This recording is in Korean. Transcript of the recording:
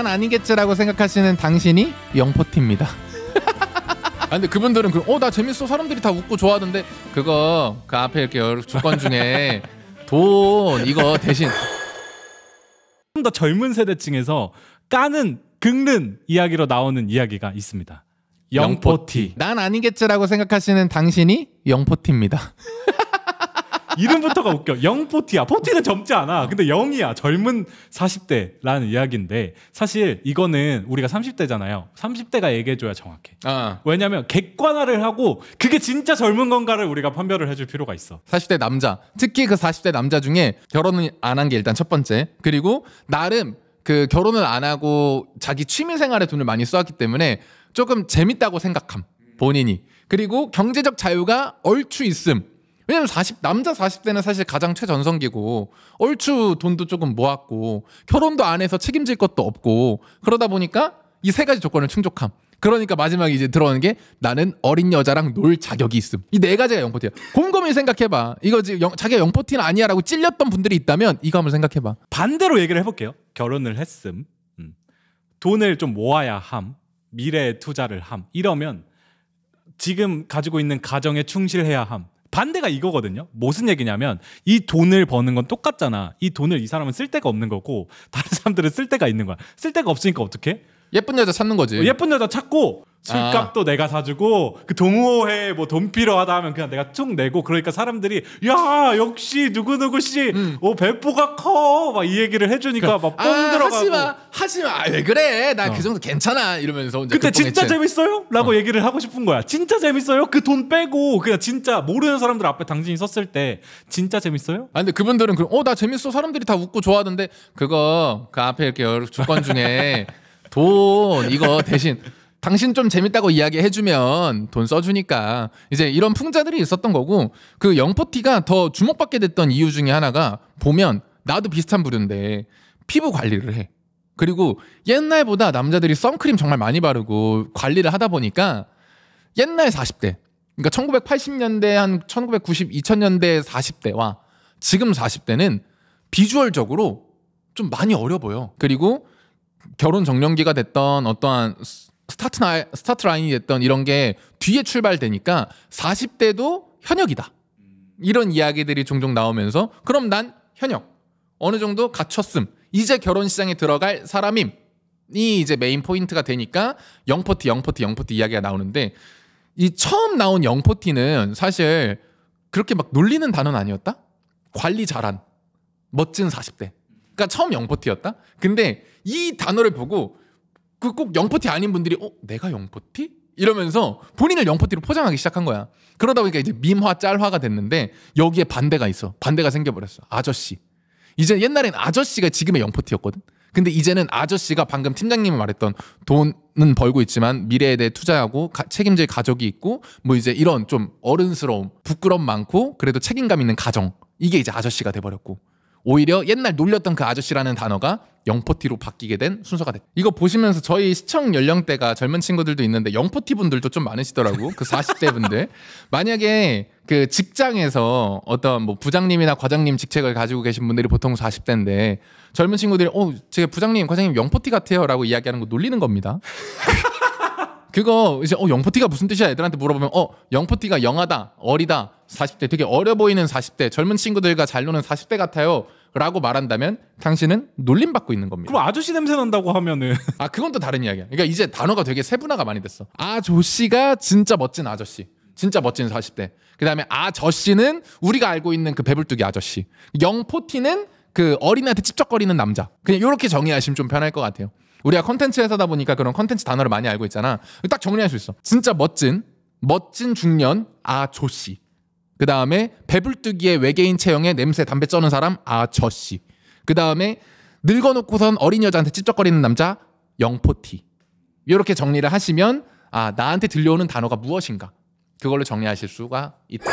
난 아니겠지라고 생각하시는 당신이 영포티입니다. 아, 근데 그분들은 나 재밌어, 사람들이 다 웃고 좋아하던데, 그거 그 앞에 이렇게 조건 중에 돈 이거 대신 좀 더 젊은 세대층에서 까는 긁는 이야기로 나오는 이야기가 있습니다. 영포티. 난 아니겠지라고 생각하시는 당신이 영포티입니다. 이름부터가 웃겨. 영포티야. 포티는 젊지 않아. 근데 영이야. 젊은 40대라는 이야기인데, 사실 이거는 우리가 30대잖아요. 30대가 얘기해줘야 정확해. 왜냐면 객관화를 하고 그게 진짜 젊은 건가를 우리가 판별을 해줄 필요가 있어. 40대 남자, 특히 그 40대 남자 중에 결혼을 안 한 게 일단 첫 번째, 그리고 나름 그 결혼을 안 하고 자기 취미생활에 돈을 많이 쏘았기 때문에 조금 재밌다고 생각함, 본인이. 그리고 경제적 자유가 얼추 있음. 왜냐면 남자 40대는 사실 가장 최전성기고, 얼추 돈도 조금 모았고, 결혼도 안 해서 책임질 것도 없고, 그러다 보니까 이 세 가지 조건을 충족함. 그러니까 마지막에 이제 들어오는 게 나는 어린 여자랑 놀 자격이 있음. 이 네 가지가 영포티야. 곰곰이 생각해봐. 이거 지금 자기가 영포티는 아니야라고 찔렸던 분들이 있다면 이거 한번 생각해봐. 반대로 얘기를 해볼게요. 결혼을 했음, 돈을 좀 모아야 함, 미래에 투자를 함, 이러면 지금 가지고 있는 가정에 충실해야 함. 반대가 이거거든요. 무슨 얘기냐면, 이 돈을 버는 건 똑같잖아. 이 돈을 이 사람은 쓸 데가 없는 거고 다른 사람들은 쓸 데가 있는 거야. 쓸 데가 없으니까 어떡해? 예쁜 여자 찾는 거지. 예쁜 여자 찾고 술값도 내가 사주고, 그 동호회 뭐 돈 필요하다 하면 그냥 내가 쭉 내고, 그러니까 사람들이 야 역시 누구누구 씨 배포가 커 막 이 얘기를 해주니까 막 뽕 들어가고. 하지마 왜 그래, 나 그 정도 괜찮아 이러면서. 근데 진짜 재밌어요? 라고 얘기를 하고 싶은 거야. 진짜 재밌어요? 그 돈 빼고 그냥 진짜 모르는 사람들 앞에 당신이 섰을 때 진짜 재밌어요? 아, 근데 그분들은 나 재밌어, 사람들이 다 웃고 좋아하던데, 그거 그 앞에 이렇게 조건 중에 돈 이거 대신 당신 좀 재밌다고 이야기해주면 돈 써주니까, 이제 이런 풍자들이 있었던 거고, 그 영포티가 더 주목받게 됐던 이유 중에 하나가, 보면 나도 비슷한 부류인데 피부 관리를 해. 그리고 옛날보다 남자들이 선크림 정말 많이 바르고 관리를 하다 보니까 옛날 40대, 그러니까 1980년대 한 1990, 2000년대 40대와 지금 40대는 비주얼적으로 좀 많이 어려 보여. 그리고 결혼 정년기가 됐던 어떠한 스타트 라인이 됐던 이런 게 뒤에 출발되니까 40대도 현역이다, 이런 이야기들이 종종 나오면서, 그럼 난 현역 어느 정도 갖췄음, 이제 결혼 시장에 들어갈 사람임, 이 이제 메인 포인트가 되니까 영포티 이야기가 나오는데, 이 처음 나온 영포티는 사실 그렇게 막 놀리는 단어는 아니었다. 관리 잘한 멋진 40대, 그러니까 처음 영포티였다. 근데 이 단어를 보고 꼭 영포티 아닌 분들이 내가 영포티? 이러면서 본인을 영포티로 포장하기 시작한 거야. 그러다 보니까 이제 밈화 짤화가 됐는데, 여기에 반대가 있어. 반대가 생겨버렸어. 아저씨. 이제 옛날엔 아저씨가 지금의 영포티였거든. 근데 이제는 아저씨가 방금 팀장님이 말했던 돈은 벌고 있지만 미래에 대해 투자하고 책임질 가족이 있고, 뭐 이제 이런 좀 어른스러움, 부끄럼 많고 그래도 책임감 있는 가정, 이게 이제 아저씨가 돼버렸고, 오히려 옛날 놀렸던 그 아저씨라는 단어가 영포티로 바뀌게 된 순서가 됐다. 이거 보시면서 저희 시청 연령대가 젊은 친구들도 있는데 영포티 분들도 좀 많으시더라고. 그 40대 분들. 만약에 그 직장에서 어떤 뭐 부장님이나 과장님 직책을 가지고 계신 분들이 보통 40대인데 젊은 친구들이 제가 부장님, 과장님 영포티 같아요 라고 이야기하는 거 놀리는 겁니다. 그거 이제 영포티가 무슨 뜻이야 애들한테 물어보면 영포티가 영하다, 어리다, 40대, 되게 어려 보이는 40대, 젊은 친구들과 잘 노는 40대 같아요 라고 말한다면 당신은 놀림받고 있는 겁니다. 그럼 아저씨 냄새 난다고 하면은 그건 또 다른 이야기야. 그러니까 이제 단어가 되게 세분화가 많이 됐어. 아저씨가 진짜 멋진 아저씨, 진짜 멋진 40대. 그 다음에 아저씨는 우리가 알고 있는 그 배불뚝이 아저씨. 영포티는 그 어린애한테 찝쩍거리는 남자. 그냥 이렇게 정의하시면 좀 편할 것 같아요. 우리가 컨텐츠 회사다 보니까 그런 컨텐츠 단어를 많이 알고 있잖아. 딱 정리할 수 있어. 진짜 멋진 중년 아조씨. 그 다음에 배불뚝이의 외계인 체형에 냄새 담배 쩌는 사람 아저씨. 그 다음에 늙어놓고선 어린 여자한테 찝쩍거리는 남자 영포티. 이렇게 정리를 하시면 나한테 들려오는 단어가 무엇인가, 그걸로 정리하실 수가 있다.